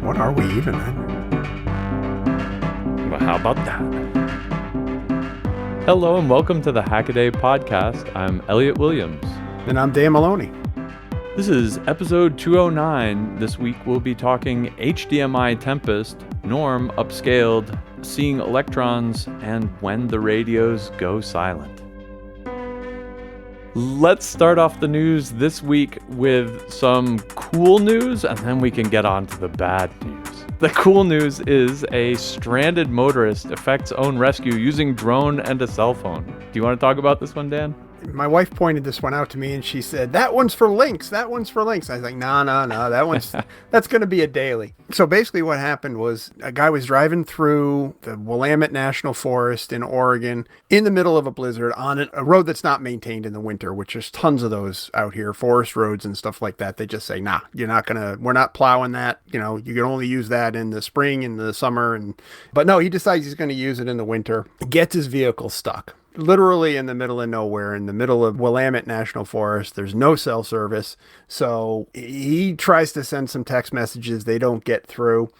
What are we even then? Well, how about that? Hello and welcome to the Hackaday podcast. I'm Elliot Williams. And I'm Dan Maloney. This is episode 209. This week we'll be talking HDMI Tempest, Norm Upscaled, seeing electrons, and when the radios go silent. Let's start off the news this week with some cool news, and then we can get on to the bad news. The cool news is a stranded motorist effects own rescue using drone and a cell phone. Do you want to talk about this one, Dan? My wife pointed this one out to me and she said, that one's for links. That one's for links. I was like, no, that's going to be a daily. So basically what happened was a guy was driving through the Willamette National Forest in Oregon in the middle of a blizzard on a road that's not maintained in the winter, which there's tons of those out here, forest roads and stuff like that. They just say, nah, we're not plowing that. You know, you can only use that in the spring and the summer. But no, he decides he's going to use it in the winter. Gets his vehicle stuck. Literally in the middle of nowhere, in the middle of Willamette National Forest. There's no cell service. So he tries to send some text messages. They don't get through.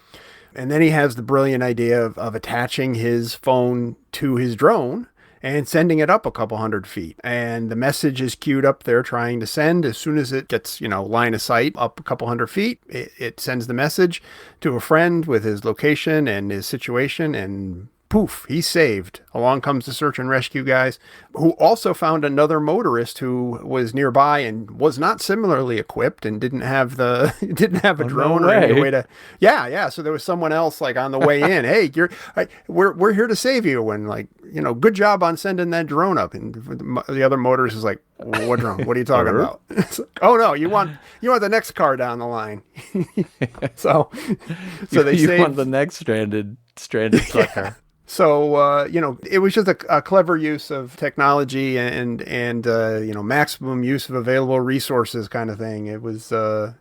And then he has the brilliant idea of attaching his phone to his drone and sending it up a couple hundred feet. And the message is queued up there trying to send. As soon as it gets, line of sight up a couple hundred feet, it sends the message to a friend with his location and his situation, and poof, he's saved. Along comes the search and rescue guys, who also found another motorist who was nearby and was not similarly equipped and didn't have a drone or any way to. Yeah. So there was someone else like on the way in. Hey, we're here to save you. And good job on sending that drone up. And the other motorist is like, what drone? What are you talking about? Like, oh no, you want the next car down the line. so they saved. Want the next stranded sucker. Yeah. So, it was just a clever use of technology and maximum use of available resources kind of thing. It was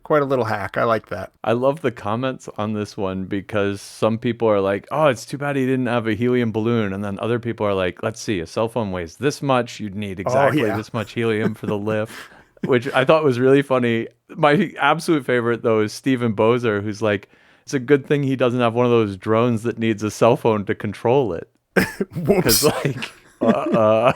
quite a little hack. I like that. I love the comments on this one because some people are like, oh, it's too bad he didn't have a helium balloon. And then other people are like, let's see, a cell phone weighs this much. You'd need exactly this much helium for the lift, which I thought was really funny. My absolute favorite, though, is Stephen Bozer, who's like, it's a good thing he doesn't have one of those drones that needs a cell phone to control it. Because, I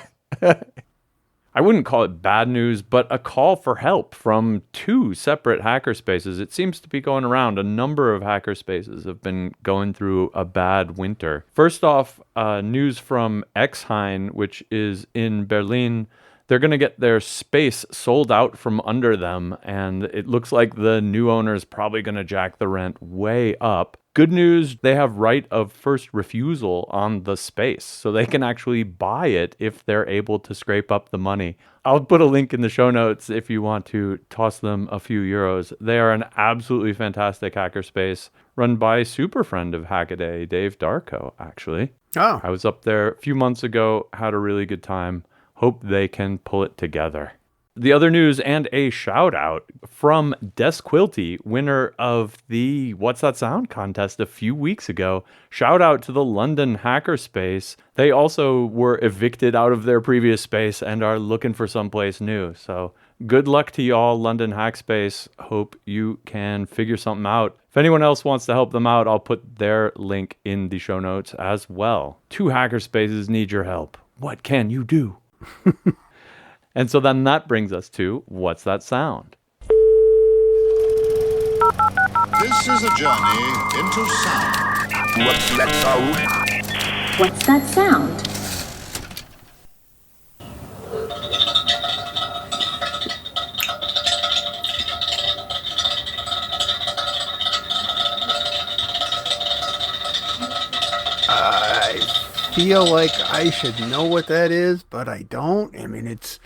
wouldn't call it bad news, but a call for help from two separate hackerspaces. It seems to be going around. A number of hackerspaces have been going through a bad winter. First off, news from Exhain, which is in Berlin. They're going to get their space sold out from under them, and it looks like the new owner is probably going to jack the rent way up. Good news, they have right of first refusal on the space, so they can actually buy it if they're able to scrape up the money. I'll put a link in the show notes if you want to toss them a few euros. They are an absolutely fantastic hackerspace run by super friend of Hackaday, Dave Darko, actually. Oh. I was up there a few months ago, had a really good time. Hope they can pull it together. The other news and a shout out from Des Quilty, winner of the What's That Sound contest a few weeks ago. Shout out to the London hackerspace. They also were evicted out of their previous space and are looking for someplace new. So good luck to y'all, London Hackspace. Hope you can figure something out. If anyone else wants to help them out, I'll put their link in the show notes as well. Two hackerspaces need your help. What can you do? And so then that brings us to What's That Sound? This is a journey into sound. What's that sound? What's that sound? I feel like I should know what that is, but I don't. I mean, it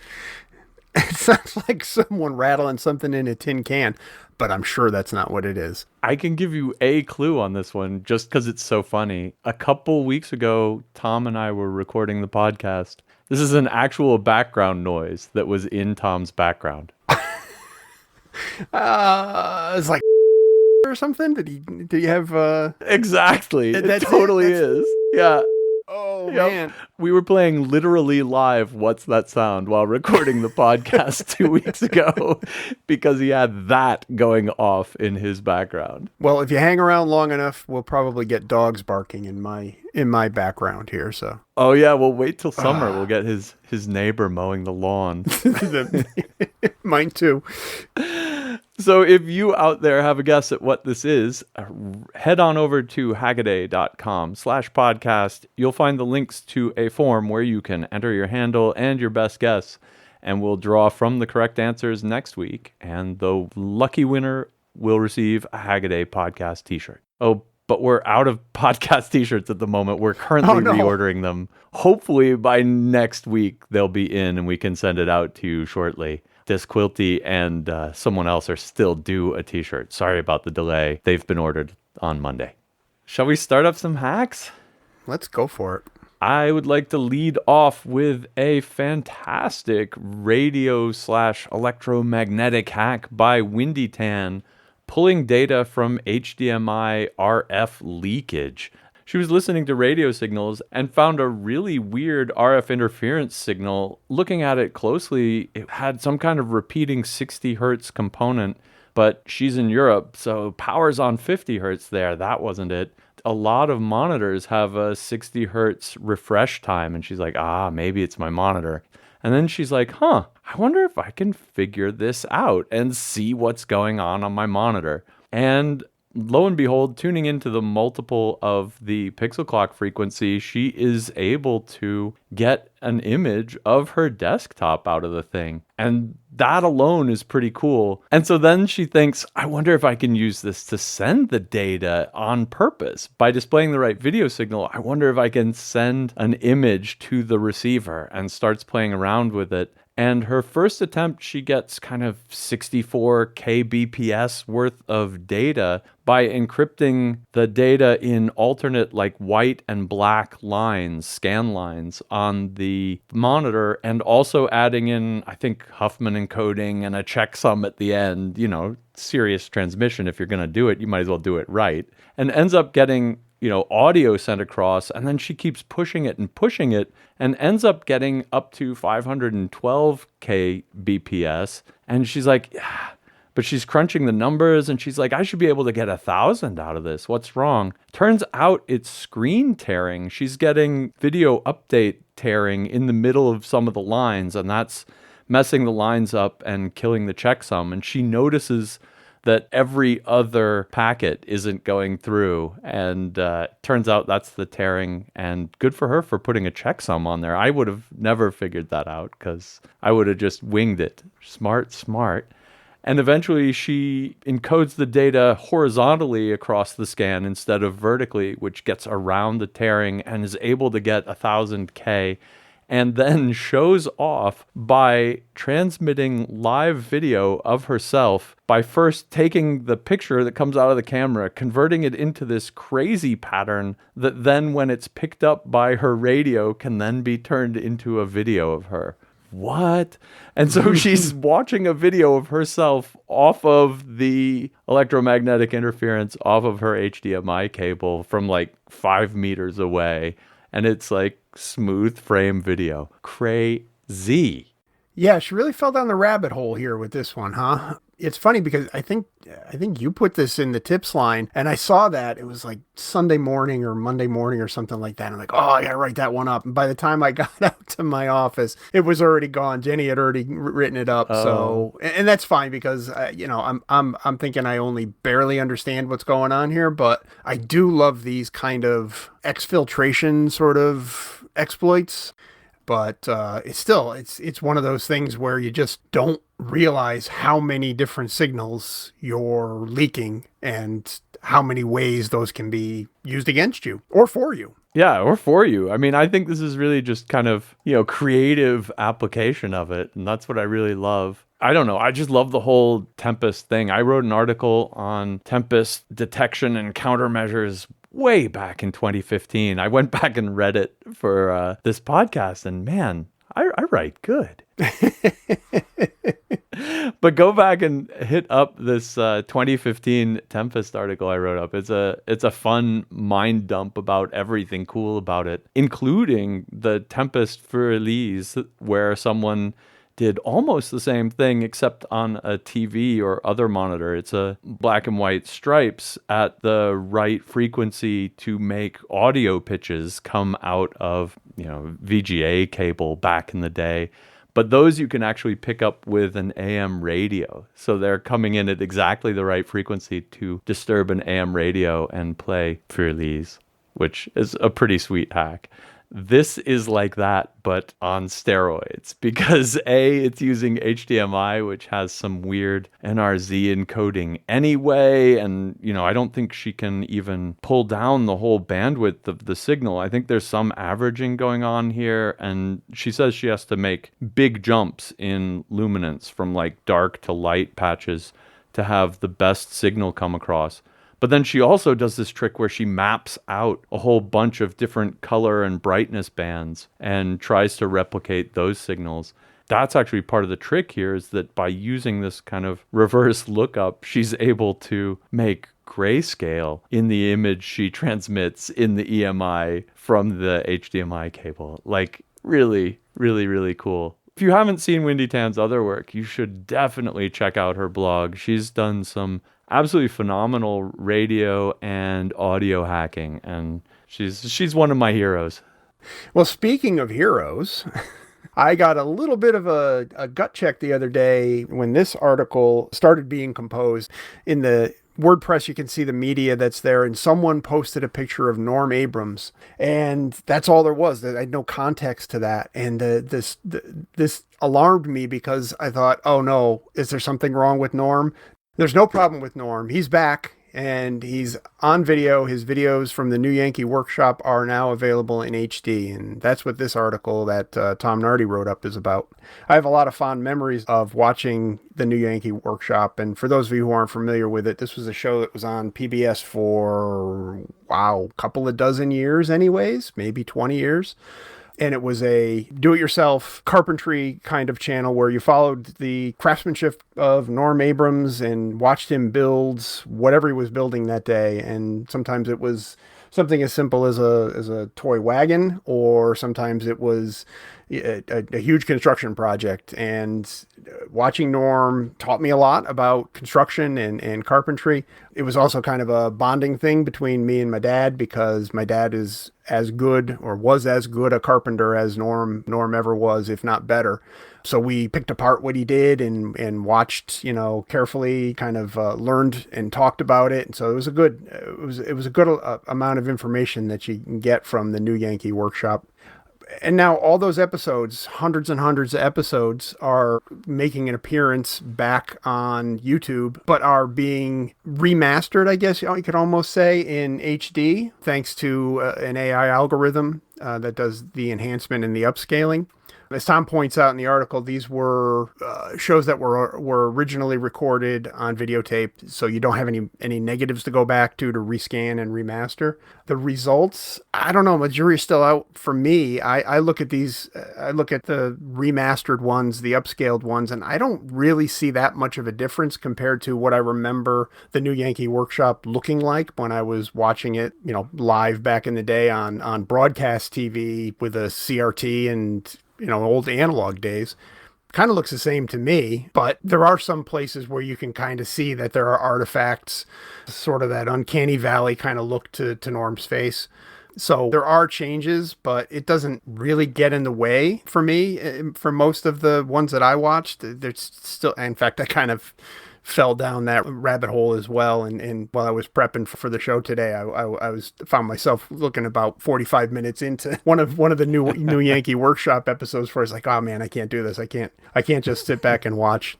sounds like someone rattling something in a tin can, but I'm sure that's not what it is. I can give you a clue on this one just because it's so funny. A couple weeks ago, Tom and I were recording the podcast. This is an actual background noise that was in Tom's background. It's like or something. Did he have? Exactly. It totally is. Yeah. Oh, Yep. man. We were playing literally live What's That Sound while recording the podcast 2 weeks ago because he had that going off in his background. Well, if you hang around long enough, we'll probably get dogs barking in my background here, so. Oh, yeah, we'll wait till summer. We'll get his neighbor mowing the lawn. Mine too. So if you out there have a guess at what this is, head on over to hagaday.com/podcast. You'll find the links to a form where you can enter your handle and your best guess, and we'll draw from the correct answers next week. And the lucky winner will receive a Hagaday podcast t-shirt. Oh, but we're out of podcast t-shirts at the moment. We're currently reordering them. Hopefully by next week, they'll be in and we can send it out to you shortly. This Quilty and someone else are still due a t-shirt. Sorry about the delay. They've been ordered on Monday. Shall we start up some hacks? Let's go for it. I would like to lead off with a fantastic radio/electromagnetic hack by Windy Tan, pulling data from HDMI RF leakage. She was listening to radio signals and found a really weird RF interference signal. Looking at it closely, it had some kind of repeating 60 hertz component, but she's in Europe, so power's on 50 hertz there. That wasn't it. A lot of monitors have a 60 hertz refresh time, and she's like, maybe it's my monitor. And then she's like, I wonder if I can figure this out and see what's going on my monitor. And lo and behold, tuning into the multiple of the pixel clock frequency, she is able to get an image of her desktop out of the thing. And that alone is pretty cool. And so then she thinks, I wonder if I can use this to send the data on purpose. By displaying the right video signal, I wonder if I can send an image to the receiver, and starts playing around with it. And her first attempt, she gets kind of 64 kbps worth of data by encrypting the data in alternate like white and black lines, scan lines on the monitor, and also adding in, I think, Huffman encoding and a checksum at the end. Serious transmission. If you're going to do it, you might as well do it right. And ends up getting audio sent across, and then she keeps pushing it and ends up getting up to 512 kbps. And she's like, but she's crunching the numbers, and she's like, I should be able to get 1,000 out of this. What's wrong? Turns out it's screen tearing. She's getting video update tearing in the middle of some of the lines, and that's messing the lines up and killing the checksum. And she notices that every other packet isn't going through, and turns out that's the tearing. And good for her for putting a checksum on there. I would have never figured that out because I would have just winged it. Smart. And eventually she encodes the data horizontally across the scan instead of vertically, which gets around the tearing and is able to get 1,000K. And then shows off by transmitting live video of herself by first taking the picture that comes out of the camera, converting it into this crazy pattern that then, when it's picked up by her radio, can then be turned into a video of her. What? And so she's watching a video of herself off of the electromagnetic interference off of her HDMI cable from like 5 meters away. And it's like smooth frame video. Crazy. Yeah, she really fell down the rabbit hole here with this one, huh? It's funny because I think you put this in the tips line, and I saw that it was like Sunday morning or Monday morning or something like that. I'm like, I gotta write that one up. And by the time I got out to my office, it was already gone. Jenny had already written it up. Oh. So, and that's fine because I'm thinking I only barely understand what's going on here, but I do love these kind of exfiltration sort of exploits. But it's one of those things where you just don't realize how many different signals you're leaking and how many ways those can be used against you or for you. Yeah, or for you. I mean, I think this is really just kind of, creative application of it. And that's what I really love. I don't know. I just love the whole Tempest thing. I wrote an article on Tempest detection and countermeasures way back in 2015. I went back and read it for this podcast, and man, I write good. But go back and hit up this 2015 Tempest article I wrote up. It's a fun mind dump about everything cool about it, including the Tempest for Lees, where someone did almost the same thing except on a TV or other monitor. It's a black and white stripes at the right frequency to make audio pitches come out of, VGA cable back in the day. But those you can actually pick up with an AM radio. So they're coming in at exactly the right frequency to disturb an AM radio and play Furlise, which is a pretty sweet hack. This is like that, but on steroids, because it's using HDMI, which has some weird NRZ encoding anyway. And, I don't think she can even pull down the whole bandwidth of the signal. I think there's some averaging going on here. And she says she has to make big jumps in luminance from like dark to light patches to have the best signal come across. But then she also does this trick where she maps out a whole bunch of different color and brightness bands and tries to replicate those signals. That's actually part of the trick here, is that by using this kind of reverse lookup, she's able to make grayscale in the image she transmits in the EMI from the HDMI cable. Like, really, really, really cool. If you haven't seen Windy Tan's other work, you should definitely check out her blog. She's done some absolutely phenomenal radio and audio hacking, and she's one of my heroes. Well, speaking of heroes, I got a little bit of a gut check the other day when this article started being composed. In the WordPress, you can see the media that's there, and someone posted a picture of Norm Abrams, and that's all there was. I had no context to that, and this alarmed me because I thought, oh no, is there something wrong with Norm? There's no problem with Norm. He's back and he's on video. His videos from the New Yankee Workshop are now available in HD. And that's what this article that Tom Nardi wrote up is about. I have a lot of fond memories of watching the New Yankee Workshop. And for those of you who aren't familiar with it, this was a show that was on PBS for, a couple of dozen years anyways, maybe 20 years. And it was a do-it-yourself carpentry kind of channel where you followed the craftsmanship of Norm Abrams and watched him build whatever he was building that day. And sometimes it was something as simple as a toy wagon, or sometimes it was a huge construction project. And watching Norm taught me a lot about construction and carpentry. It was also kind of a bonding thing between me and my dad, because my dad is as good, or was as good a carpenter as Norm ever was, if not better. So we picked apart what he did and watched, carefully, kind of learned and talked about it. And so it was a good amount of information that you can get from the New Yankee Workshop. And now all those episodes, hundreds and hundreds of episodes, are making an appearance back on YouTube, but are being remastered, I guess you could almost say, in HD, thanks to an AI algorithm that does the enhancement and the upscaling. As Tom points out in the article, these were shows that were originally recorded on videotape, so you don't have any negatives to go back to rescan and remaster. The results, I don't know, the jury's still out for me. I look at these, I look at the remastered ones, the upscaled ones, and I don't really see that much of a difference compared to what I remember the New Yankee Workshop looking like when I was watching it, live back in the day on broadcast TV with a CRT and old analog days. Kind of looks the same to me, but there are some places where you can kind of see that there are artifacts, sort of that uncanny valley kind of look to Norm's face. So there are changes, but it doesn't really get in the way for me. For most of the ones that I watched, there's still, in fact, I kind of fell down that rabbit hole as well. And while I was prepping for the show today, I found myself looking about 45 minutes into one of the new Yankee Workshop episodes, where I was like, oh man, I can't do this. I can't just sit back and watch.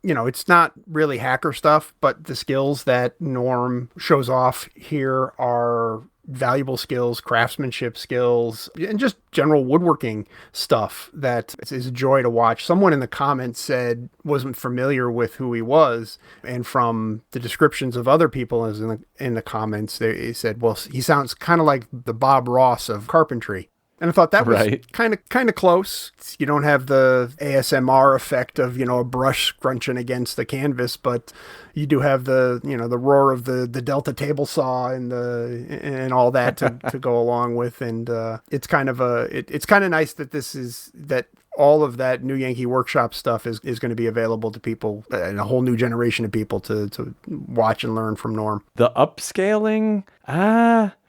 It's not really hacker stuff, but the skills that Norm shows off here are valuable skills, craftsmanship skills, and just general woodworking stuff that is a joy to watch. Someone in the comments said wasn't familiar with who he was, and from the descriptions of other people in the comments, they said, well, he sounds kind of like the Bob Ross of carpentry. And I thought that was Right. kind of close. You don't have the ASMR effect of, a brush scrunching against the canvas, but you do have the, the roar of the Delta table saw and all that to go along with. And it's kind of it's kind of nice that all of that New Yankee Workshop stuff is going to be available to people and a whole new generation of people to watch and learn from Norm. The upscaling,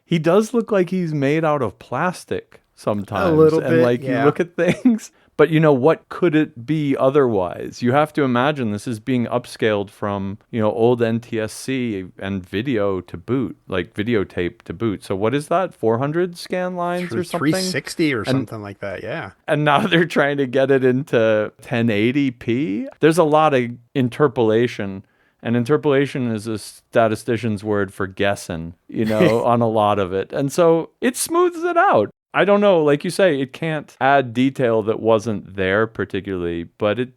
he does look like he's made out of plastic sometimes. A little and bit, like yeah. you look at things, but what could it be otherwise? You have to imagine this is being upscaled from, old NTSC and video to boot, like videotape to boot. So what is that? 400 scan lines or something? 360 or something like that, yeah. And now they're trying to get it into 1080p. There's a lot of interpolation. And interpolation is a statistician's word for guessing, on a lot of it. And so it smooths it out. I don't know, like you say, it can't add detail that wasn't there particularly, but it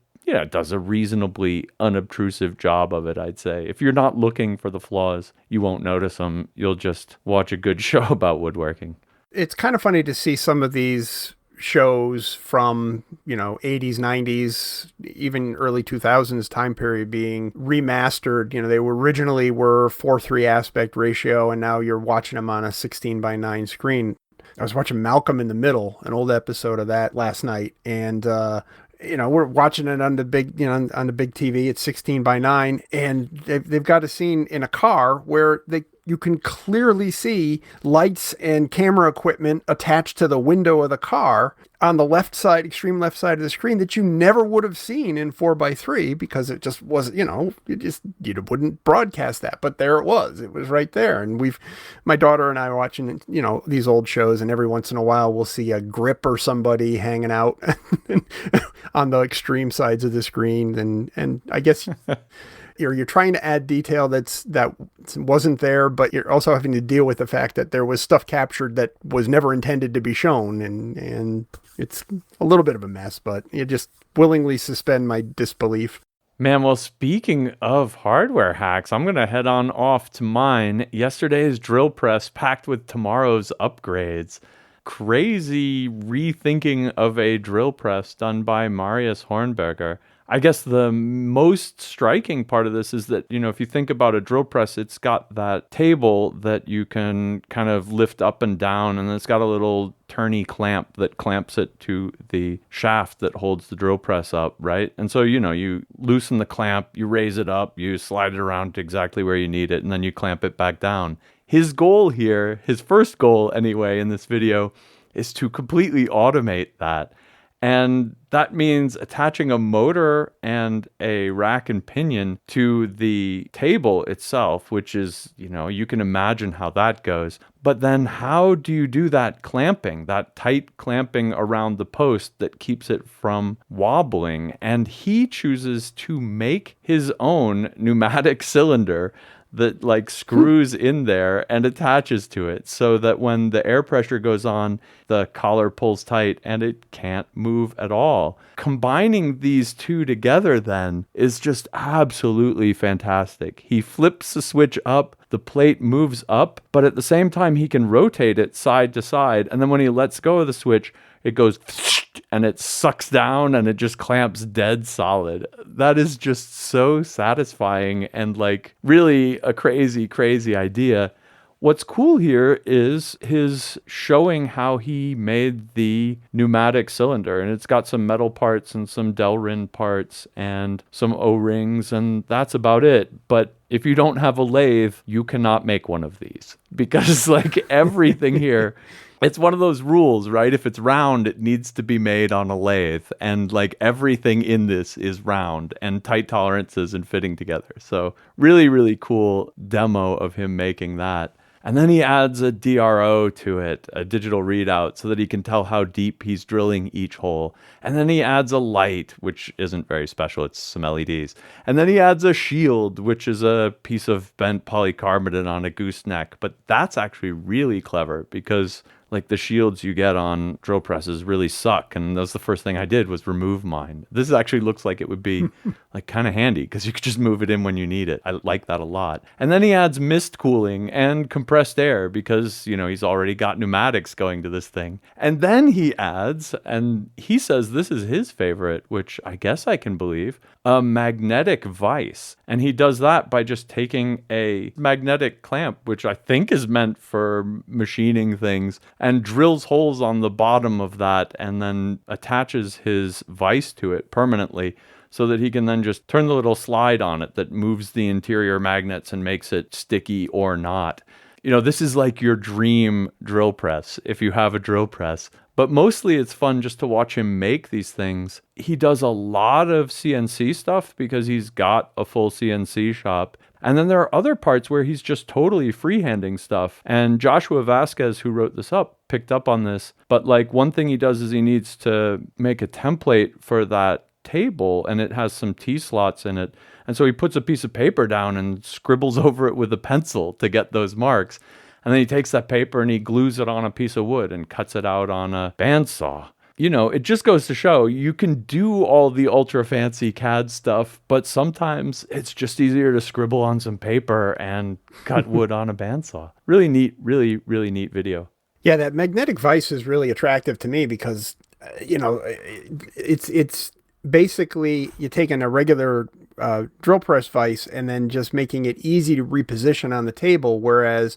does a reasonably unobtrusive job of it, I'd say. If you're not looking for the flaws, you won't notice them. You'll just watch a good show about woodworking. It's kind of funny to see some of these shows from 80s, 90s, even early 2000s time period being remastered. They originally were 4:3 aspect ratio, and now you're watching them on a 16:9 screen. I was watching Malcolm in the Middle, an old episode of that last night, and we're watching it on the big on the big TV at 16:9, and they've got a scene in a car where you can clearly see lights and camera equipment attached to the window of the car on the left side, extreme left side of the screen, that you never would have seen in 4:3 because it just wasn't, you wouldn't broadcast that, but there it was right there. And my daughter and I are watching, these old shows, and every once in a while we'll see a grip or somebody hanging out on the extreme sides of the screen. And I guess you're trying to add detail that wasn't there, but you're also having to deal with the fact that there was stuff captured that was never intended to be shown, and it's a little bit of a mess, but you just willingly suspend my disbelief. Man, well, speaking of hardware hacks, I'm going to head on off to mine. Yesterday's drill press packed with tomorrow's upgrades. Crazy rethinking of a drill press done by Marius Hornberger. I guess the most striking part of this is that, if you think about a drill press, it's got that table that you can kind of lift up and down, and it's got a little turny clamp that clamps it to the shaft that holds the drill press up, right? And so, you loosen the clamp, you raise it up, you slide it around to exactly where you need it, and then you clamp it back down. His goal here, his first goal anyway in this video, is to completely automate that. And that means attaching a motor and a rack and pinion to the table itself, which is, you can imagine how that goes. But then how do you do that clamping, that tight clamping around the post that keeps it from wobbling? And he chooses to make his own pneumatic cylinder that screws in there and attaches to it, so that when the air pressure goes on, the collar pulls tight and it can't move at all. Combining these two together then is just absolutely fantastic. He flips the switch up, the plate moves up, but at the same time he can rotate it side to side, and then when he lets go of the switch, it goes and it sucks down and it just clamps dead solid. That is just so satisfying and really a crazy, crazy idea. What's cool here is his showing how he made the pneumatic cylinder, and it's got some metal parts and some Delrin parts and some O-rings, and that's about it. But if you don't have a lathe, you cannot make one of these, because everything here, it's one of those rules, right? If it's round, it needs to be made on a lathe. And everything in this is round and tight tolerances and fitting together. So really, really cool demo of him making that. And then he adds a DRO to it, a digital readout, so that he can tell how deep he's drilling each hole. And then he adds a light, which isn't very special. It's some LEDs. And then he adds a shield, which is a piece of bent polycarbonate on a gooseneck. But that's actually really clever, because like the shields you get on drill presses really suck. And that's the first thing I did was remove mine. This actually looks like it would be like kind of handy because you could just move it in when you need it. I like that a lot. And then he adds mist cooling and compressed air because, you know, he's already got pneumatics going to this thing. And then he adds, and he says this is his favorite, which I guess I can believe, a magnetic vise. And he does that by just taking a magnetic clamp, which I think is meant for machining things, and drills holes on the bottom of that and then attaches his vise to it permanently so that he can then just turn the little slide on it that moves the interior magnets and makes it sticky or not. You know, this is like your dream drill press if you have a drill press. But mostly it's fun just to watch him make these things. He does a lot of CNC stuff because he's got a full CNC shop. And then there are other parts where he's just totally freehanding stuff. And Joshua Vasquez, who wrote this up, picked up on this. But like one thing he does is he needs to make a template for that table, and it has some T-slots in it. And so he puts a piece of paper down and scribbles over it with a pencil to get those marks. And then he takes that paper and he glues it on a piece of wood and cuts it out on a bandsaw. You know, it just goes to show you can do all the ultra fancy CAD stuff, but sometimes it's just easier to scribble on some paper and cut wood on a bandsaw. Really neat, really, really neat video. Yeah, that magnetic vise is really attractive to me because, you know, it's basically you're taking a regular drill press vise and then just making it easy to reposition on the table, whereas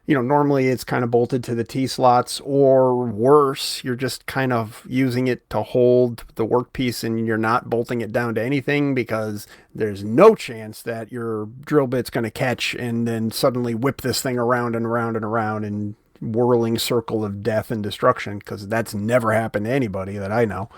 you know, normally it's kind of bolted to the T-slots, or worse, you're just kind of using it to hold the workpiece and you're not bolting it down to anything because there's no chance that your drill bit's going to catch and then suddenly whip this thing around and around and around and whirling circle of death and destruction, because that's never happened to anybody that I know.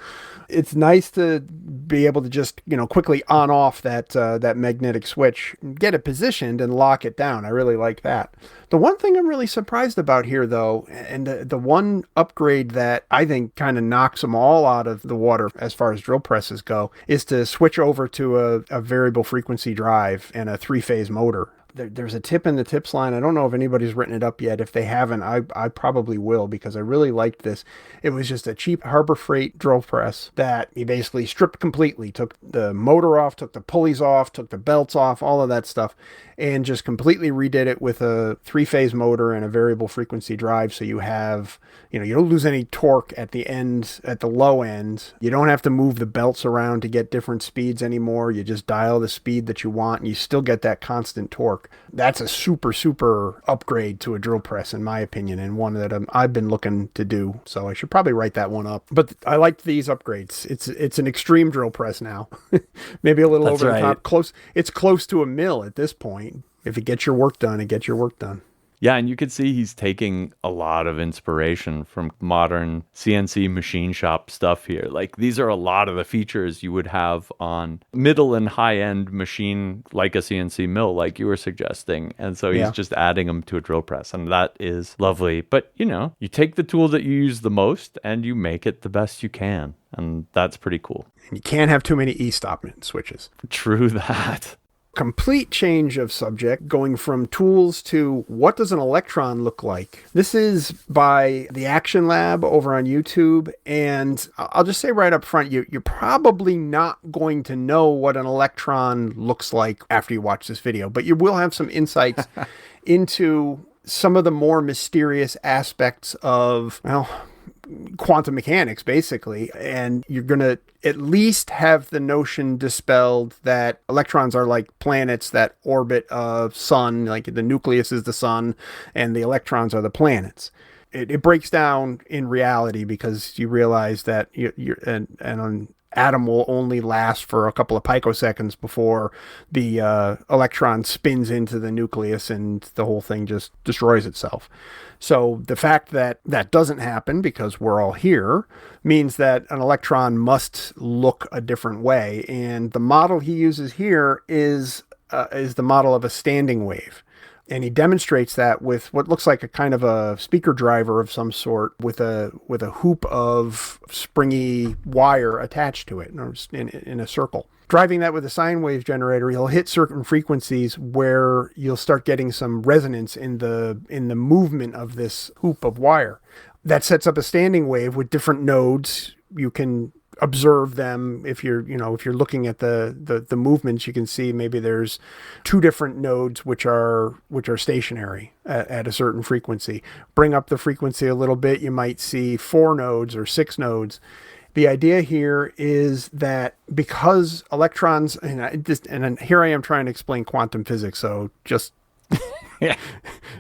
It's nice to be able to just, you know, quickly on off that magnetic switch, get it positioned and lock it down. I really like that. The one thing I'm really surprised about here, though, and the one upgrade that I think kind of knocks them all out of the water as far as drill presses go, is to switch over to a variable frequency drive and a 3-phase motor. There's a tip in the tips line. I don't know if anybody's written it up yet. If they haven't, I probably will, because I really liked this. It was just a cheap Harbor Freight drill press that he basically stripped completely, took the motor off, took the pulleys off, took the belts off, all of that stuff, and just completely redid it with a 3-phase motor and a variable frequency drive. So you have, you know, you don't lose any torque at the end, at the low end. You don't have to move the belts around to get different speeds anymore. You just dial the speed that you want and you still get that constant torque. That's a super, super upgrade to a drill press, in my opinion, and one that I've been looking to do. So I should probably write that one up. But I liked these upgrades. It's an extreme drill press now. Maybe a little over the top. Close. It's close to a mill at this point. If it gets your work done, it gets your work done. Yeah, and you can see he's taking a lot of inspiration from modern CNC machine shop stuff here. Like, these are a lot of the features you would have on middle and high-end machine like a CNC mill, like you were suggesting. And so he's just adding them to a drill press, and that is lovely. But, you know, you take the tool that you use the most and you make it the best you can. And that's pretty cool. And you can't have too many e-stop switches. True that. Complete change of subject, going from tools to what does an electron look like. This is by the Action Lab over on YouTube, and I'll just say right up front, you're probably not going to know what an electron looks like after you watch this video, but you will have some insights into some of the more mysterious aspects of, well, quantum mechanics, basically. And you're going to at least have the notion dispelled that electrons are like planets that orbit a sun, like the nucleus is the sun and the electrons are the planets. It breaks down in reality because you realize that an atom will only last for a couple of picoseconds before the electron spins into the nucleus and the whole thing just destroys itself. So the fact that that doesn't happen because we're all here means that an electron must look a different way. And the model he uses here is the model of a standing wave. And he demonstrates that with what looks like a kind of a speaker driver of some sort with a hoop of springy wire attached to it in a circle. driving that with a sine wave generator, you'll hit certain frequencies where you'll start getting some resonance in the movement of this hoop of wire. That sets up a standing wave with different nodes. You can observe them if you're looking at the movements. You can see maybe there's 2 different nodes which are stationary at a certain frequency. Bring up the frequency a little bit, you might see 4 nodes or 6 nodes. The idea here is that because electrons, and here I am trying to explain quantum physics, so just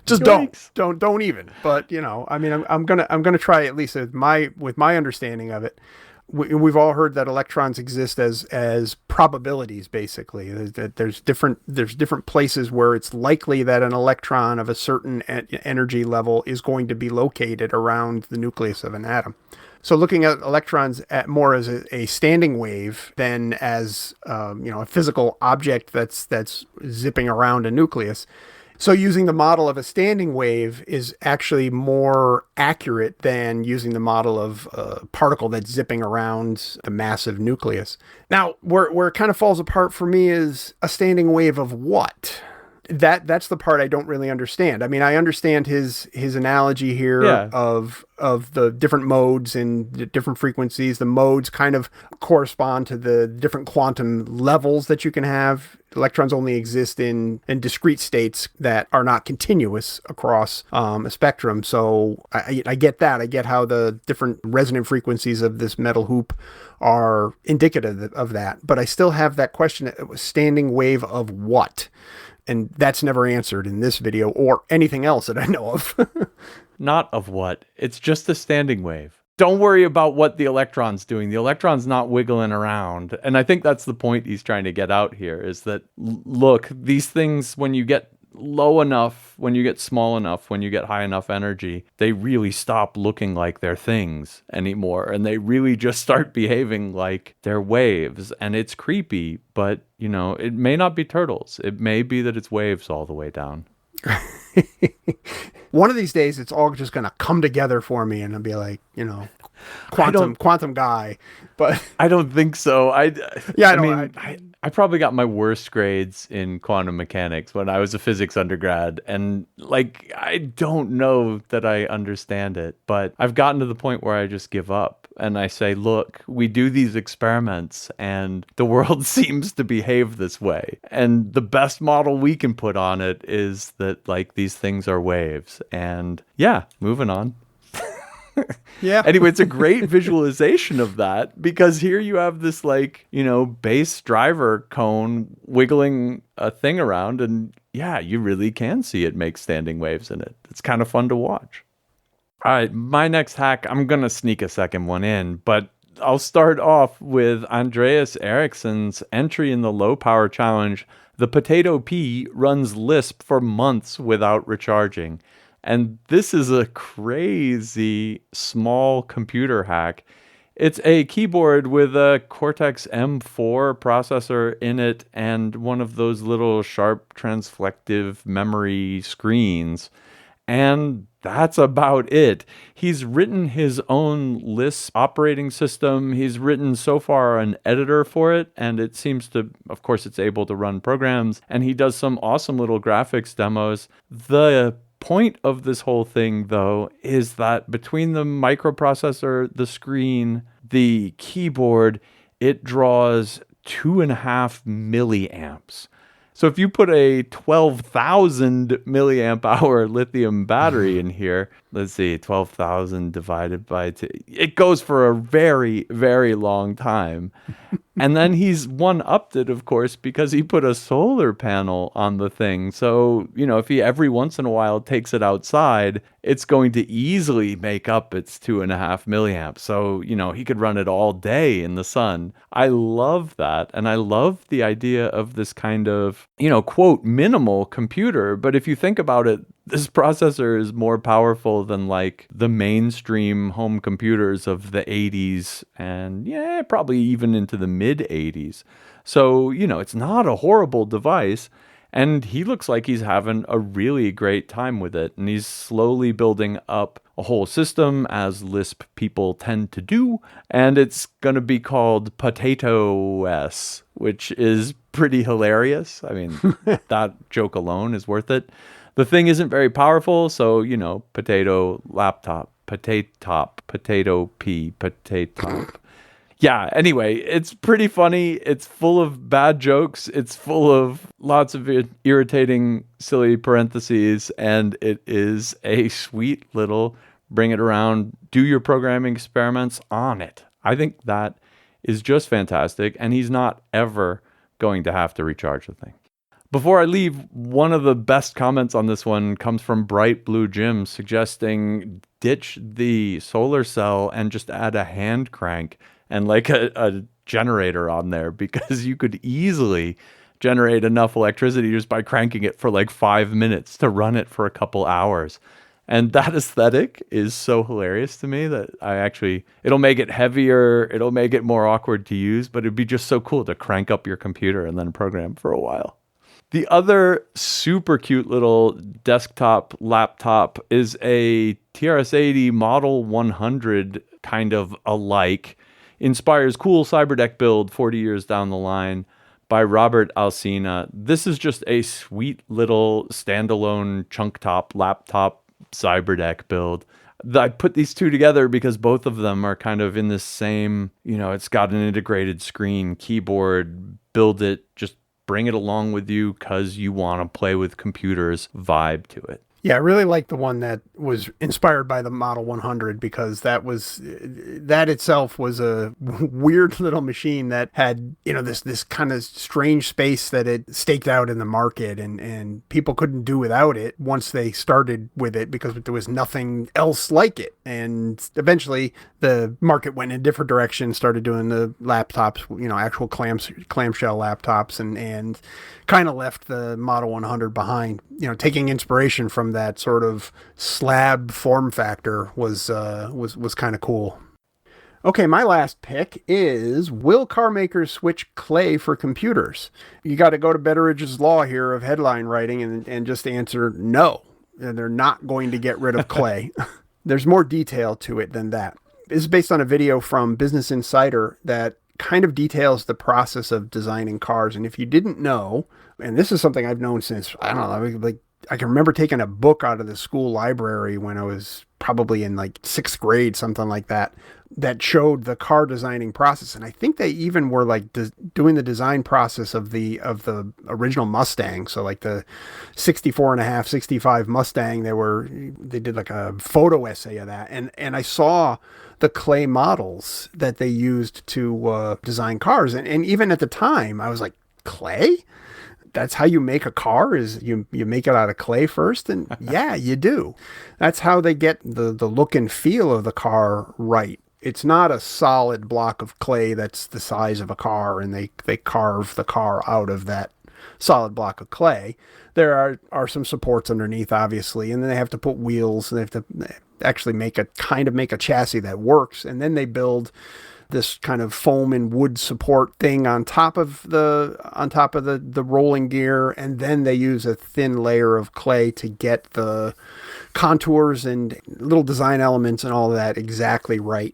just don't even. But I'm gonna try at least with my understanding of it. We've all heard that electrons exist as probabilities, basically. There's different places where it's likely that an electron of a certain energy level is going to be located around the nucleus of an atom. So looking at electrons more as a standing wave than as a physical object that's zipping around a nucleus. So using the model of a standing wave is actually more accurate than using the model of a particle that's zipping around the massive nucleus. Now, where it kind of falls apart for me is a standing wave of what? That's the part I don't really understand. I mean, I understand his analogy here of the different modes and the different frequencies. The modes kind of correspond to the different quantum levels that you can have. Electrons only exist in discrete states that are not continuous across a spectrum. So I get that. I get how the different resonant frequencies of this metal hoop are indicative of that. But I still have that question, standing wave of what? And that's never answered in this video or anything else that I know of. Not of what. It's just a standing wave. Don't worry about what the electron's doing. The electron's not wiggling around. And I think that's the point he's trying to get out here is that, look, these things, when you get low enough, when you get small enough, when you get high enough energy, they really stop looking like they're things anymore. And they really just start behaving like they're waves. And it's creepy, but, it may not be turtles. It may be that it's waves all the way down. One of these days, it's all just going to come together for me and I'll be like, quantum guy. But I don't think so. I probably got my worst grades in quantum mechanics when I was a physics undergrad. And I don't know that I understand it, but I've gotten to the point where I just give up. And I say, look, we do these experiments and the world seems to behave this way. And the best model we can put on it is that these things are waves. And moving on. Yeah. Anyway, it's a great visualization of that because here you have this base driver cone wiggling a thing around and you really can see it make standing waves in it. It's kind of fun to watch. All right, my next hack, I'm going to sneak a second one in, but I'll start off with Andreas Eriksson's entry in the low power challenge. The Potato P runs Lisp for months without recharging. And this is a crazy small computer hack. It's a keyboard with a Cortex M4 processor in it and one of those little sharp transflective memory screens. And that's about it. He's written his own Lisp operating system. He's written so far an editor for it, and it seems to, of course, it's able to run programs. And he does some awesome little graphics demos. The point of this whole thing, though, is that between the microprocessor, the screen, the keyboard, it draws 2.5 milliamps. So if you put a 12,000 milliamp hour lithium battery in here, let's see, 12,000 divided by 2, it goes for a very, very long time. And then he's one-upped it, of course, because he put a solar panel on the thing. So, if he every once in a while takes it outside, it's going to easily make up its 2.5 milliamps. So, he could run it all day in the sun. I love that. And I love the idea of this kind of, quote, minimal computer. But if you think about it, this processor is more powerful than the mainstream home computers of the 80s and probably even into the mid 80s. So, it's not a horrible device. And he looks like he's having a really great time with it. And he's slowly building up a whole system, as Lisp people tend to do, and it's going to be called Potato-S, which is pretty hilarious. I mean, that joke alone is worth it. The thing isn't very powerful, so, potato, laptop, potato P, potato. Yeah, anyway, it's pretty funny. It's full of bad jokes. It's full of lots of irritating, silly parentheses, and it is a sweet little bring it around, do your programming experiments on it. I think that is just fantastic, and he's not ever going to have to recharge the thing. Before I leave, one of the best comments on this one comes from Bright Blue Jim, suggesting ditch the solar cell and just add a hand crank and like a generator on there, because you could easily generate enough electricity just by cranking it for like 5 minutes to run it for a couple hours. And that aesthetic is so hilarious to me that it'll make it heavier, it'll make it more awkward to use, but it'd be just so cool to crank up your computer and then program for a while. The other super cute little desktop laptop is a TRS-80 Model 100 kind of alike. Inspires cool cyberdeck build 40 years down the line by Robert Alsina. This is just a sweet little standalone chunk top laptop cyberdeck build. I put these two together because both of them are kind of in the same, it's got an integrated screen, keyboard, build it, just bring it along with you because you want to play with computers vibe to it. Yeah, I really like the one that was inspired by the Model 100, because that itself was a weird little machine that had, this kind of strange space that it staked out in the market, and people couldn't do without it once they started with it because there was nothing else like it. And eventually the market went in a different direction, started doing the laptops, actual clamshell laptops, and kind of left the Model 100 behind. Taking inspiration from that sort of slab form factor was kind of cool. Okay, my last pick is, will car makers switch clay for computers? You got to go to Betteridge's Law here of headline writing and just answer no. They're not going to get rid of clay. There's more detail to it than that. This is based on a video from Business Insider that kind of details the process of designing cars. And if you didn't know, and this is something I've known since, I don't know, like I can remember taking a book out of the school library when I was probably in like 6th grade, something like that, that showed the car designing process. And I think they even were like doing the design process of the original Mustang. So like the 64.5, 65 Mustang, they did like a photo essay of that. And I saw the clay models that they used to design cars. And even at the time I was like, clay? That's how you make a car, is you make it out of clay first? And yeah, you do. That's how they get the look and feel of the car right. It's not a solid block of clay that's the size of a car and they carve the car out of that solid block of clay. There are some supports underneath, obviously, and then they have to put wheels, and they have to actually make a chassis that works, and then they build this kind of foam and wood support thing on top of the rolling gear, and then they use a thin layer of clay to get the contours and little design elements and all that exactly right.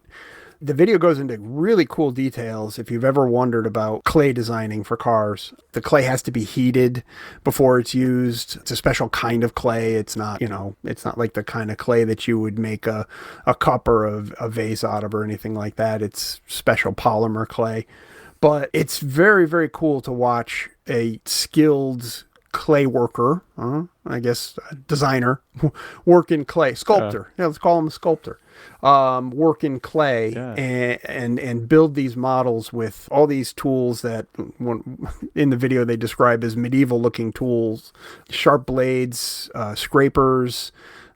The video goes into really cool details. If you've ever wondered about clay designing for cars, the clay has to be heated before it's used. It's a special kind of clay. It's not, it's not like the kind of clay that you would make a cup or a vase out of or anything like that. It's special polymer clay. But it's very, very cool to watch a skilled clay worker, designer, work in clay. Sculptor. Yeah, let's call him a sculptor. Work in clay and build these models with all these tools that in the video they describe as medieval looking tools, sharp blades, scrapers,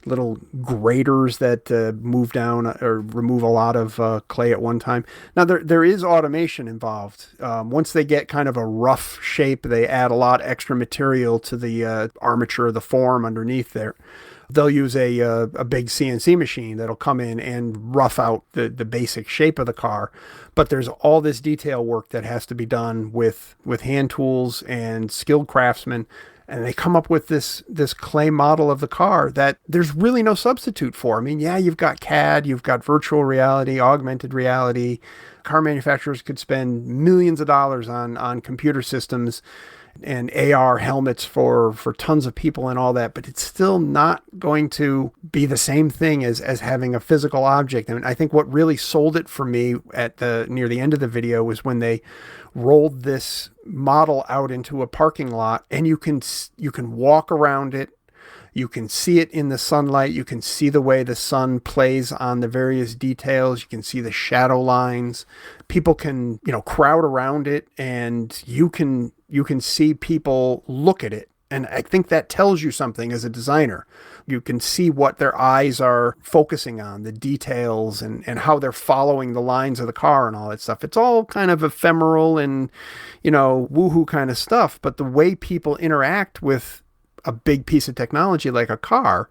little graters that move down or remove a lot of clay at one time. Now there is automation involved. Once they get kind of a rough shape, they add a lot extra material to the armature, the form underneath there. They'll use a big CNC machine that'll come in and rough out the basic shape of the car. But there's all this detail work that has to be done with hand tools and skilled craftsmen. And they come up with this clay model of the car that there's really no substitute for. I mean, yeah, you've got CAD, you've got virtual reality, augmented reality. Car manufacturers could spend millions of dollars on computer systems and AR helmets for tons of people and all that, but it's still not going to be the same thing as having a physical object. And I think what really sold it for me near the end of the video was when they rolled this model out into a parking lot, and you can walk around it. You can see it in the sunlight. You can see the way the sun plays on the various details. You can see the shadow lines. People can, crowd around it, and you can see people look at it. And I think that tells you something as a designer. You can see what their eyes are focusing on, the details, and how they're following the lines of the car and all that stuff. It's all kind of ephemeral and, woohoo kind of stuff. But the way people interact with a big piece of technology like a car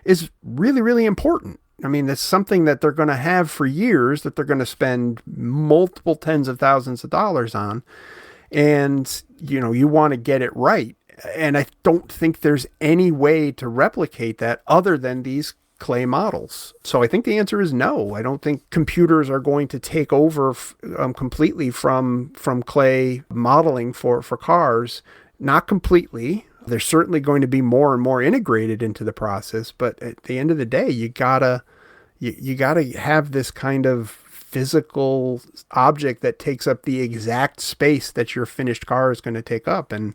is really, really important. I mean, that's something that they're going to have for years, that they're going to spend multiple tens of thousands of dollars on. And, you want to get it right. And I don't think there's any way to replicate that other than these clay models. So I think the answer is no. I don't think computers are going to take over completely from clay modeling for cars. Not completely. They're certainly going to be more and more integrated into the process. But at the end of the day, you gotta have this kind of physical object that takes up the exact space that your finished car is going to take up. And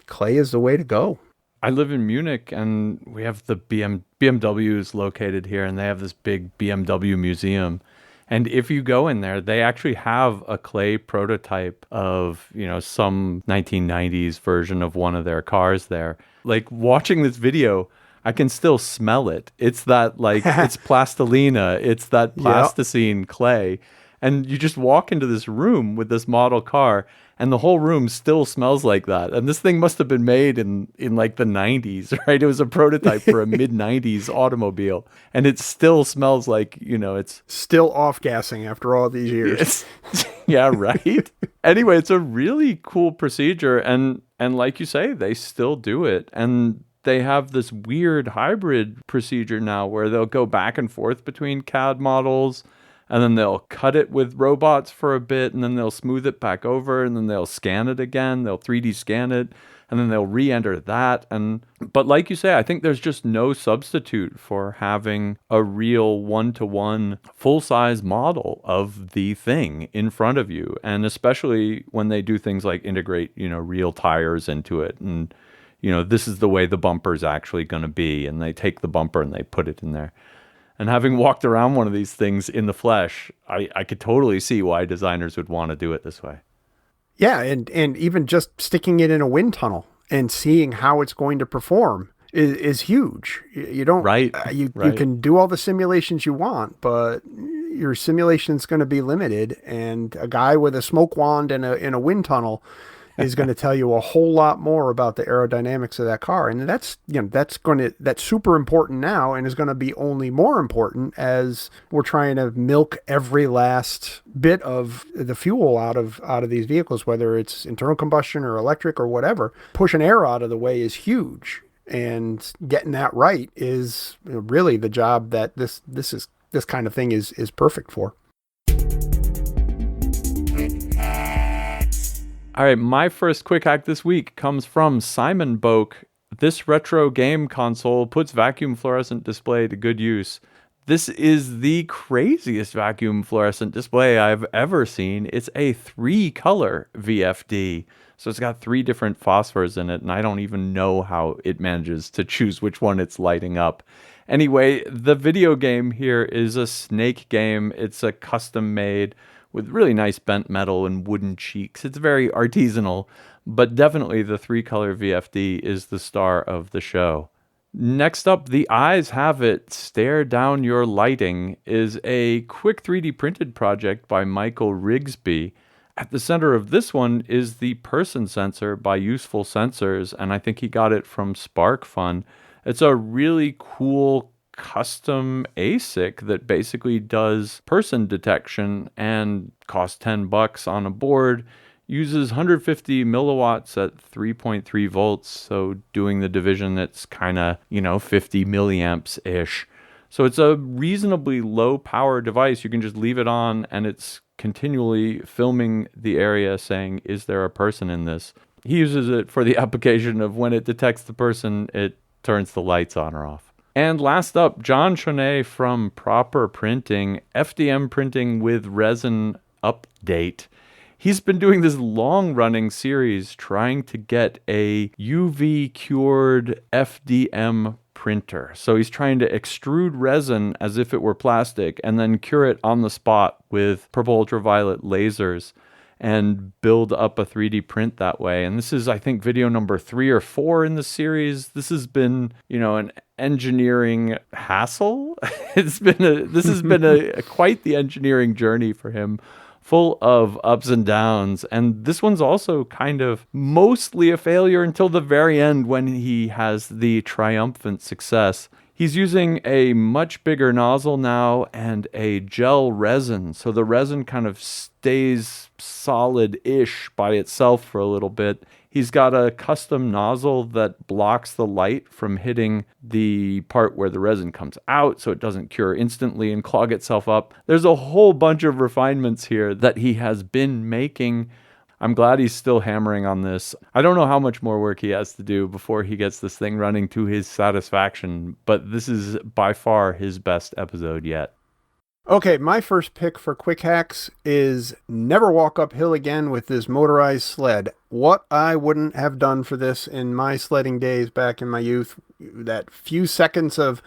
clay is the way to go. I live in Munich, and we have the BMWs located here, and they have this big BMW museum. And if you go in there, they actually have a clay prototype of, some 1990s version of one of their cars there. Like, watching this video, I can still smell it. It's that, it's plastilina. It's that plasticine clay. And you just walk into this room with this model car, and the whole room still smells like that. And this thing must have been made in the 90s, right? It was a prototype for a mid-90s automobile. And it still smells like, it's... Still off-gassing after all these years. Yeah, right? Anyway, it's a really cool procedure. And like you say, they still do it. And they have this weird hybrid procedure now where they'll go back and forth between CAD models, and then they'll cut it with robots for a bit, and then they'll smooth it back over, and then they'll scan it again. They'll 3D scan it, and then they'll re-enter that. But like you say, I think there's just no substitute for having a real one-to-one full-size model of the thing in front of you. And especially when they do things like integrate, real tires into it. And, this is the way the bumper is actually going to be. And they take the bumper and they put it in there. And having walked around one of these things in the flesh, I could totally see why designers would want to do it this way. Yeah, and even just sticking it in a wind tunnel and seeing how it's going to perform is huge. You don't you can do all the simulations you want, but your simulation's going to be limited. And a guy with a smoke wand in a wind tunnel is going to tell you a whole lot more about the aerodynamics of that car. And that's super important now, and is going to be only more important as we're trying to milk every last bit of the fuel out of these vehicles, whether it's internal combustion or electric or whatever. Pushing air out of the way is huge, and getting that right is really the job that this kind of thing is perfect for. All right, my first quick hack this week comes from Simon Boak. This retro game console puts vacuum fluorescent display to good use. This is the craziest vacuum fluorescent display I've ever seen. It's a 3-color VFD. So it's got 3 different phosphors in it, and I don't even know how it manages to choose which one it's lighting up. Anyway, the video game here is a Snake game. It's a custom made with really nice bent metal and wooden cheeks. It's very artisanal, but definitely the 3-color VFD is the star of the show. Next up, The Eyes Have It, Stare Down Your Lighting is a quick 3D printed project by Michael Rigsby. At the center of this one is the person sensor by Useful Sensors, and I think he got it from SparkFun. It's a really cool custom ASIC that basically does person detection and costs $10 on a board. Uses 150 milliwatts at 3.3 volts, so doing the division, it's kind of, 50 milliamps-ish. So it's a reasonably low power device. You can just leave it on and it's continually filming the area saying, is there a person in this? He uses it for the application of when it detects the person, it turns the lights on or off. And last up, John Chonet from Proper Printing, FDM printing with resin update. He's been doing this long-running series trying to get a UV-cured FDM printer. So he's trying to extrude resin as if it were plastic and then cure it on the spot with purple ultraviolet lasers and build up a 3D print that way. And this is, I think, video number 3 or 4 in the series. This has been, an engineering hassle. This has been quite the engineering journey for him, full of ups and downs. And this one's also kind of mostly a failure until the very end when he has the triumphant success. He's using a much bigger nozzle now and a gel resin. So the resin kind of stays solid-ish by itself for a little bit. He's got a custom nozzle that blocks the light from hitting the part where the resin comes out so it doesn't cure instantly and clog itself up. There's a whole bunch of refinements here that he has been making. I'm glad he's still hammering on this. I don't know how much more work he has to do before he gets this thing running to his satisfaction, but this is by far his best episode yet. Okay, my first pick for quick hacks is never walk uphill again with this motorized sled. What I wouldn't have done for this in my sledding days back in my youth, that few seconds of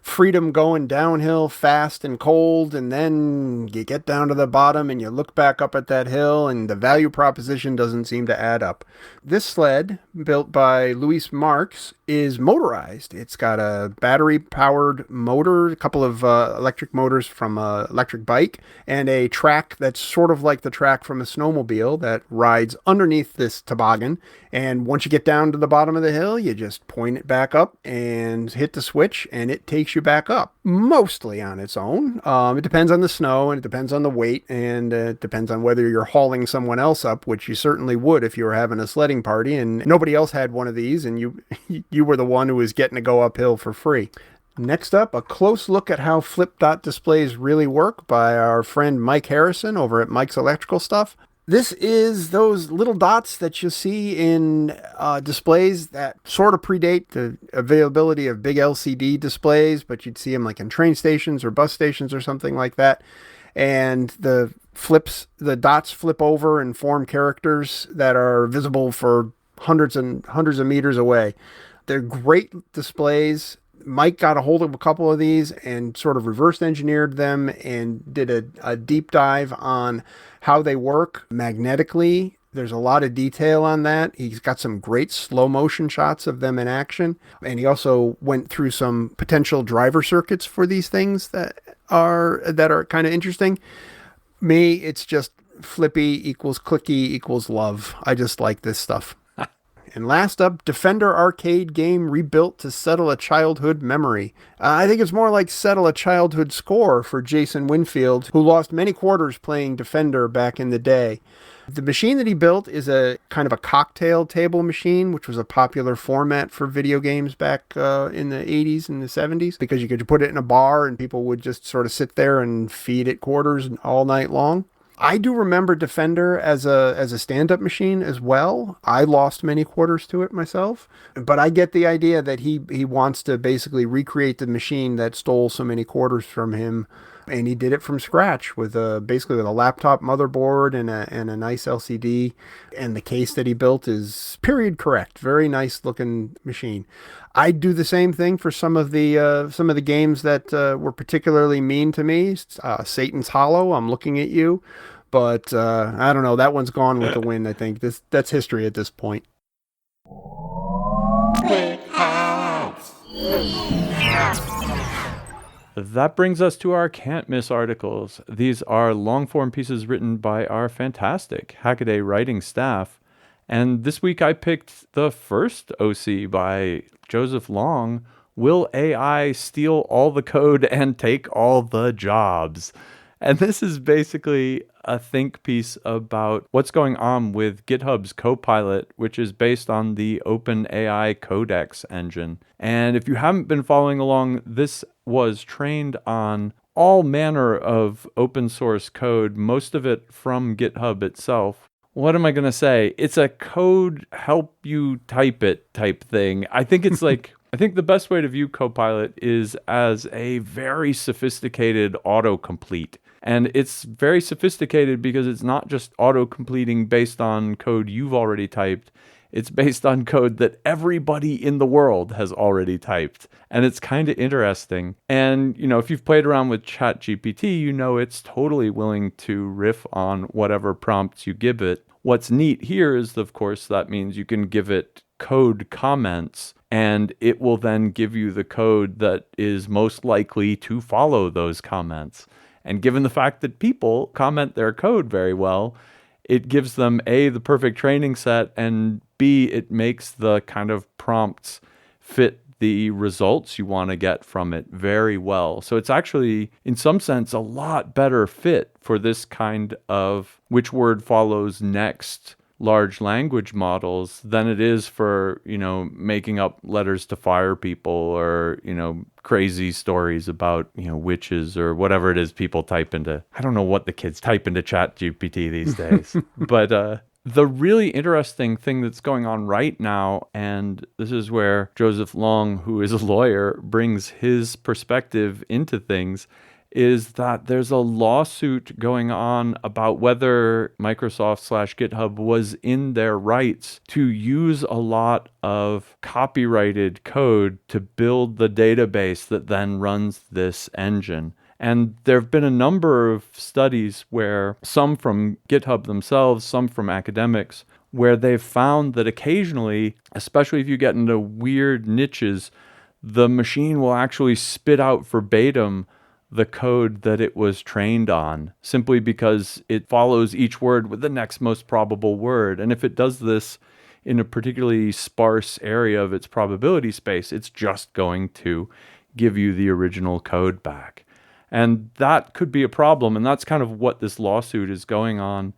freedom going downhill fast and cold, and then you get down to the bottom and you look back up at that hill and the value proposition doesn't seem to add up. This sled, built by Luis Marx, is motorized. It's got a battery-powered motor, a couple of electric motors from an electric bike, and a track that's sort of like the track from a snowmobile that rides underneath this toboggan. And once you get down to the bottom of the hill, you just point it back up and hit the switch, and it takes you back up, mostly on its own. It depends on the snow, and it depends on the weight, and it depends on whether you're hauling someone else up, which you certainly would if you were having a sledding party and nobody else had one of these, and you were the one who was getting to go uphill for free. Next up, a close look at how flip dot displays really work by our friend Mike Harrison over at Mike's Electrical Stuff. This is those little dots that you see in displays that sort of predate the availability of big LCD displays, but you'd see them like in train stations or bus stations or something like that. And the dots flip over and form characters that are visible for hundreds and hundreds of meters away. They're great displays. Mike got a hold of a couple of these and sort of reverse engineered them and did a deep dive on how they work magnetically. There's a lot of detail on that. He's got some great slow motion shots of them in action. And he also went through some potential driver circuits for these things that are kind of interesting. Me, it's just flippy equals clicky equals love. I just like this stuff. And last up, Defender arcade game rebuilt to settle a childhood memory. I think it's more like settle a childhood score for Jason Winfield, who lost many quarters playing Defender back in the day. The machine that he built is a kind of a cocktail table machine, which was a popular format for video games back in the 80s and the 70s, because you could put it in a bar and people would just sort of sit there and feed it quarters all night long. I do remember Defender as a stand-up machine as well. I lost many quarters to it myself, but I get the idea that he wants to basically recreate the machine that stole so many quarters from him, and he did it from scratch with basically with a laptop motherboard and a nice LCD, and the case that he built is period correct, very nice looking machine. I'd do the same thing for some of the games that were particularly mean to me. Satan's Hollow, I'm looking at you, but I don't know. That one's gone with the wind. I think that's history at this point. That brings us to our can't miss articles. These are long form pieces written by our fantastic Hackaday writing staff. And this week I picked the first OC by Joseph Long, Will AI Steal All the Code and Take All the Jobs? And this is basically a think piece about what's going on with GitHub's Copilot, which is based on the OpenAI Codex engine. And if you haven't been following along, this was trained on all manner of open source code, most of it from GitHub itself. What am I going to say? It's a code help you type it type thing. I think it's like, I think the best way to view Copilot is as a very sophisticated autocomplete. And it's very sophisticated because it's not just auto-completing based on code you've already typed. It's based on code that everybody in the world has already typed. And it's kind of interesting. And, you know, if you've played around with ChatGPT, you know it's totally willing to riff on whatever prompts you give it. What's neat here is, of course, that means you can give it code comments, and it will then give you the code that is most likely to follow those comments. And given the fact that people comment their code very well, it gives them A, the perfect training set, and B, it makes the kind of prompts fit the results you want to get from it very well. So it's actually, in some sense, a lot better fit for this kind of which word follows next large language models than it is for, you know, making up letters to fire people or, you know, crazy stories about, you know, witches or whatever it is people type into. I don't know what the kids type into ChatGPT these days. But the really interesting thing that's going on right now, and this is where Joseph Long, who is a lawyer, brings his perspective into things, is that there's a lawsuit going on about whether Microsoft/GitHub was in their rights to use a lot of copyrighted code to build the database that then runs this engine. And there have been a number of studies where, some from GitHub themselves, some from academics, where they've found that occasionally, especially if you get into weird niches, the machine will actually spit out verbatim the code that it was trained on, simply because it follows each word with the next most probable word. And if it does this in a particularly sparse area of its probability space, it's just going to give you the original code back. And that could be a problem. And that's kind of what this lawsuit is going on.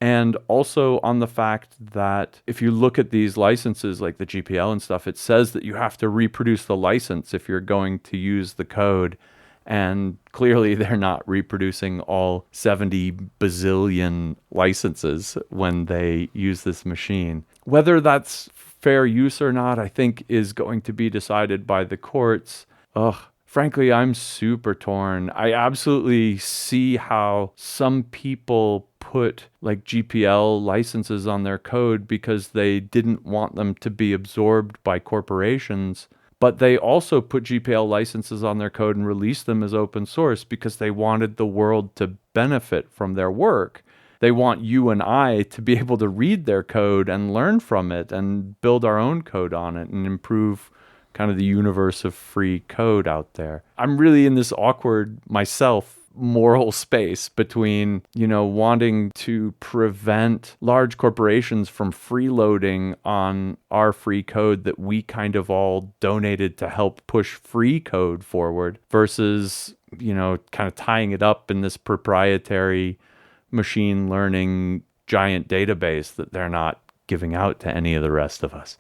And also on the fact that if you look at these licenses like the GPL and stuff, it says that you have to reproduce the license if you're going to use the code. And clearly they're not reproducing all 70 bazillion licenses when they use this machine. Whether that's fair use or not, I think is going to be decided by the courts. Frankly, I'm super torn. I absolutely see how some people put like GPL licenses on their code because they didn't want them to be absorbed by corporations. But they also put GPL licenses on their code and released them as open source because they wanted the world to benefit from their work. They want you and I to be able to read their code and learn from it and build our own code on it and improve kind of the universe of free code out there. I'm really in this awkward myself moral space between, you know, wanting to prevent large corporations from freeloading on our free code that we kind of all donated to help push free code forward versus, you know, kind of tying it up in this proprietary machine learning giant database that they're not giving out to any of the rest of us.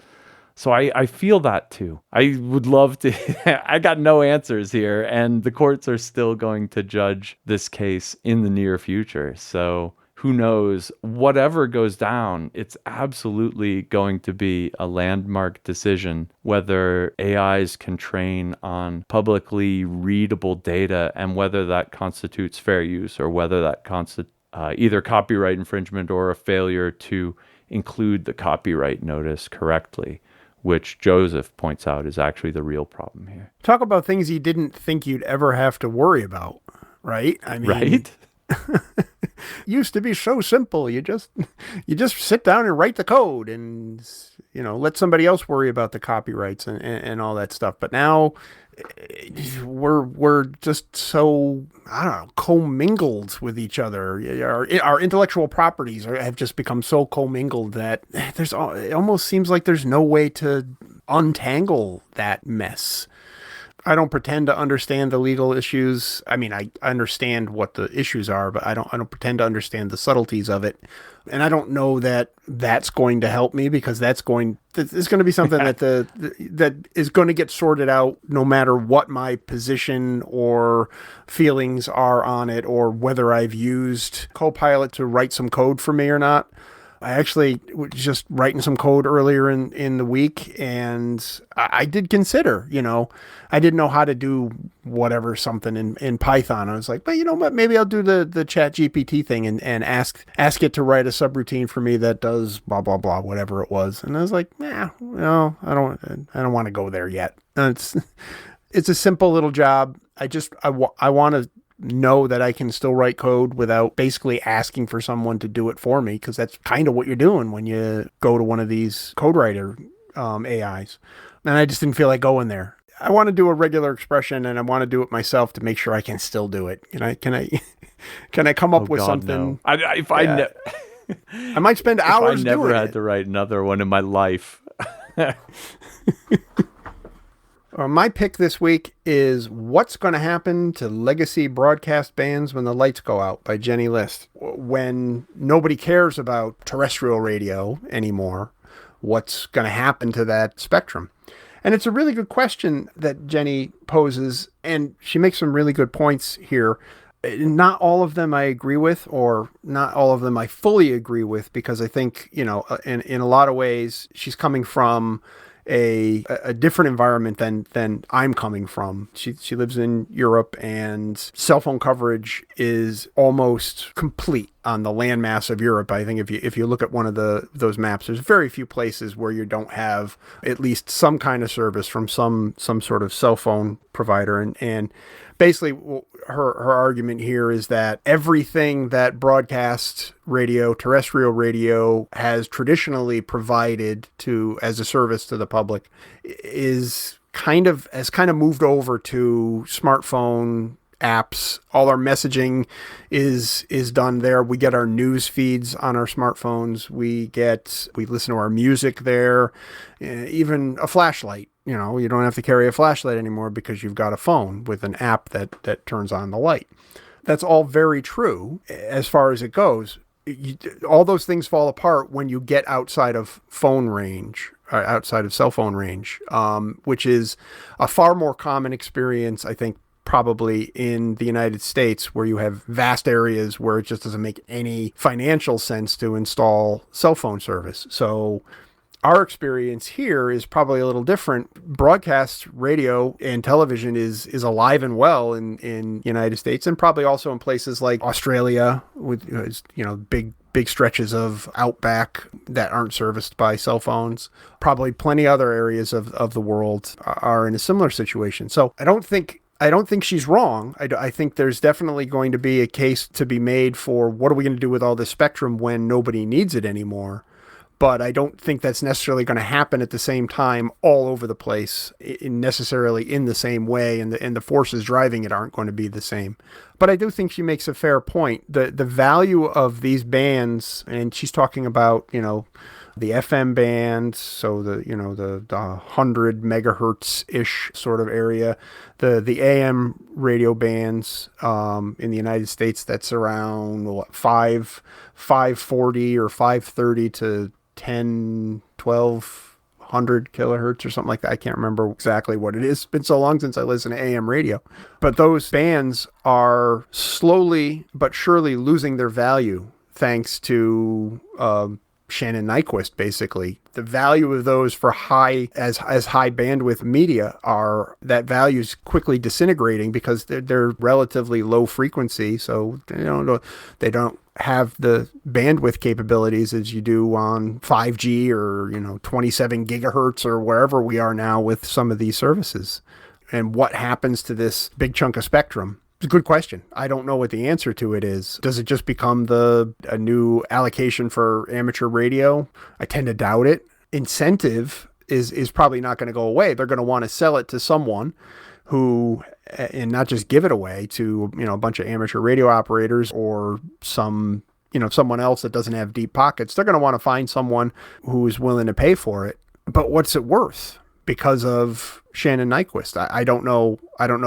So I feel that too. I would love to, I got no answers here, and the courts are still going to judge this case in the near future. So who knows? Whatever goes down, it's absolutely going to be a landmark decision whether AIs can train on publicly readable data and whether that constitutes fair use or whether that constitutes either copyright infringement or a failure to include the copyright notice correctly, which Joseph points out is actually the real problem here. Talk about things you didn't think you'd ever have to worry about, right? I mean, right? Used to be so simple. You just sit down and write the code and, you know, let somebody else worry about the copyrights and all that stuff. But now we're just so, I don't know, commingled with each other. Our intellectual properties have just become so commingled that it almost seems like there's no way to untangle that mess. I don't pretend to understand the legal issues. I mean, I understand what the issues are, but I don't pretend to understand the subtleties of it. And I don't know that that's going to help me, because it's going to be something that is going to get sorted out no matter what my position or feelings are on it, or whether I've used Copilot to write some code for me or not. I actually was just writing some code earlier in the week, and I did consider, I didn't know how to do something in Python. I was like, but you know what, maybe I'll do the chat GPT thing and ask it to write a subroutine for me that does blah, blah, blah, whatever it was. And I was like, no, I don't want to go there yet. It's a simple little job. I want to know that I can still write code without basically asking for someone to do it for me, because that's kind of what you're doing when you go to one of these code writer AIs. And I just didn't feel like going there. I want to do a regular expression, and I want to do it myself to make sure I can still do it. Can I come up with something? No. I might spend hours doing it. I never had to write another one in my life. My pick this week is What's Going to Happen to Legacy Broadcast Bands When the Lights Go Out by Jenny List. When nobody cares about terrestrial radio anymore, what's going to happen to that spectrum? And it's a really good question that Jenny poses, and she makes some really good points here. Not all of them I agree with, or not all of them I fully agree with, because I think, in a lot of ways, she's coming from a different environment than I'm coming from. She lives in Europe, and cell phone coverage is almost complete on the landmass of Europe. I think if you look at one of those maps, there's very few places where you don't have at least some kind of service from some sort of cell phone provider. And basically her argument here is that everything that broadcast radio, terrestrial radio, has traditionally provided as a service to the public has kind of moved over to smartphone apps. All our messaging is done there. We get our news feeds on our smartphones. We listen to our music there. Even a flashlight. You don't have to carry a flashlight anymore because you've got a phone with an app that turns on the light. That's all very true as far as it goes. All those things fall apart when you get outside of phone range, or outside of cell phone range, which is a far more common experience, I think, probably in the United States, where you have vast areas where it just doesn't make any financial sense to install cell phone service. So our experience here is probably a little different. Broadcast radio and television is alive and well in United States, and probably also in places like Australia, with big stretches of outback that aren't serviced by cell phones. Probably plenty other areas of the world are in a similar situation. So I don't think she's wrong. I think there's definitely going to be a case to be made for what are we going to do with all this spectrum when nobody needs it anymore. But I don't think that's necessarily going to happen at the same time all over the place, necessarily in the same way, and the forces driving it aren't going to be the same. But I do think she makes a fair point. The value of these bands, and she's talking about, the FM band, so the 100 megahertz-ish sort of area, the AM radio bands in the United States, that's around 540 or 530 to 1,200 kilohertz or something like that. I can't remember exactly what it is. It's been so long since I listened to AM radio. But those bands are slowly but surely losing their value thanks to Shannon Nyquist, basically. The value of those for high bandwidth media that value is quickly disintegrating because they're relatively low frequency, so they don't have the bandwidth capabilities as you do on 5G or 27 gigahertz or wherever we are now with some of these services. And what happens to this big chunk of spectrum? It's a good question. I don't know what the answer to it is. Does it just become a new allocation for amateur radio? I tend to doubt it. Incentive is probably not going to go away. They're going to want to sell it to someone who, and not just give it away to, a bunch of amateur radio operators or someone else that doesn't have deep pockets. They're going to want to find someone who is willing to pay for it. But what's it worth? because of Shannon Nyquist. I don't know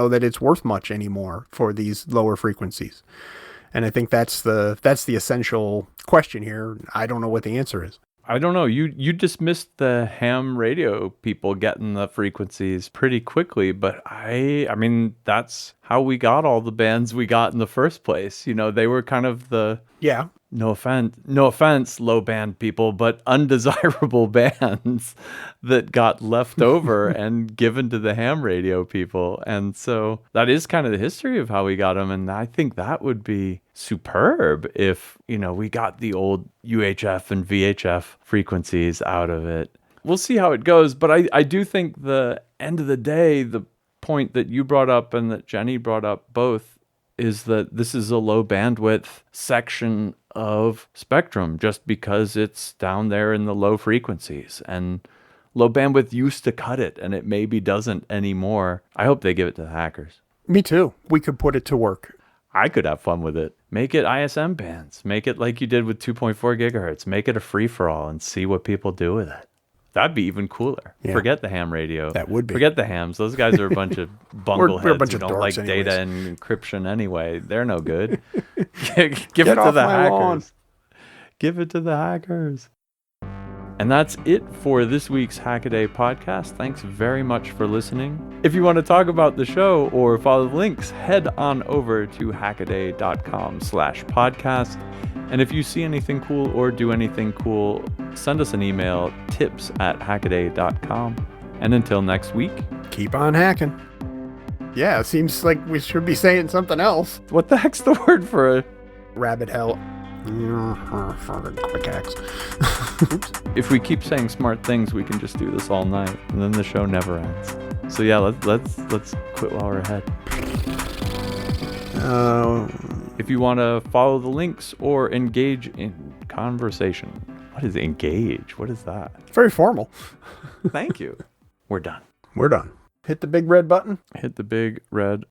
that it's worth much anymore for these lower frequencies. And I think that's the essential question here. I don't know what the answer is. I don't know. You dismissed the ham radio people getting the frequencies pretty quickly, but I mean, that's how we got all the bands we got in the first place. You know, they were kind of the no offense, low band people, but undesirable bands that got left over and given to the ham radio people. And so that is kind of the history of how we got them. And I think that would be superb if, you know, we got the old UHF and VHF frequencies out of it. We'll see how it goes. But I do think the end of the day, the point that you brought up and that Jenny brought up both is that this is a low bandwidth section of spectrum just because it's down there in the low frequencies, and low bandwidth used to cut it and it maybe doesn't anymore. I hope they give it to the hackers. Me too. We could put it to work. I could have fun with it. Make it ISM bands. Make it like you did with 2.4 gigahertz. Make it a free-for-all and see what people do with it. That'd be even cooler. Yeah. Forget the ham radio. That would be. Forget the hams. Those guys are a bunch of bungleheads we're a bunch who of don't like anyways. data and encryption anyway. They're no good. Give it to the hackers. Lawn. Give it to the hackers. And that's it for this week's Hackaday podcast. Thanks very much for listening. If you want to talk about the show or follow the links, head on over to hackaday.com/podcast. And if you see anything cool or do anything cool, send us an email, tips@hackaday.com. And until next week, keep on hacking. Yeah, it seems like we should be saying something else. What the heck's the word for a rabbit hell? Quick hacks. Oops. If we keep saying smart things, we can just do this all night, and then the show never ends. So yeah, let's quit while we're ahead. If you want to follow the links or engage in conversation. What is engage? What is that? Very formal. Thank you. We're done. We're done. Hit the big red button. Hit the big red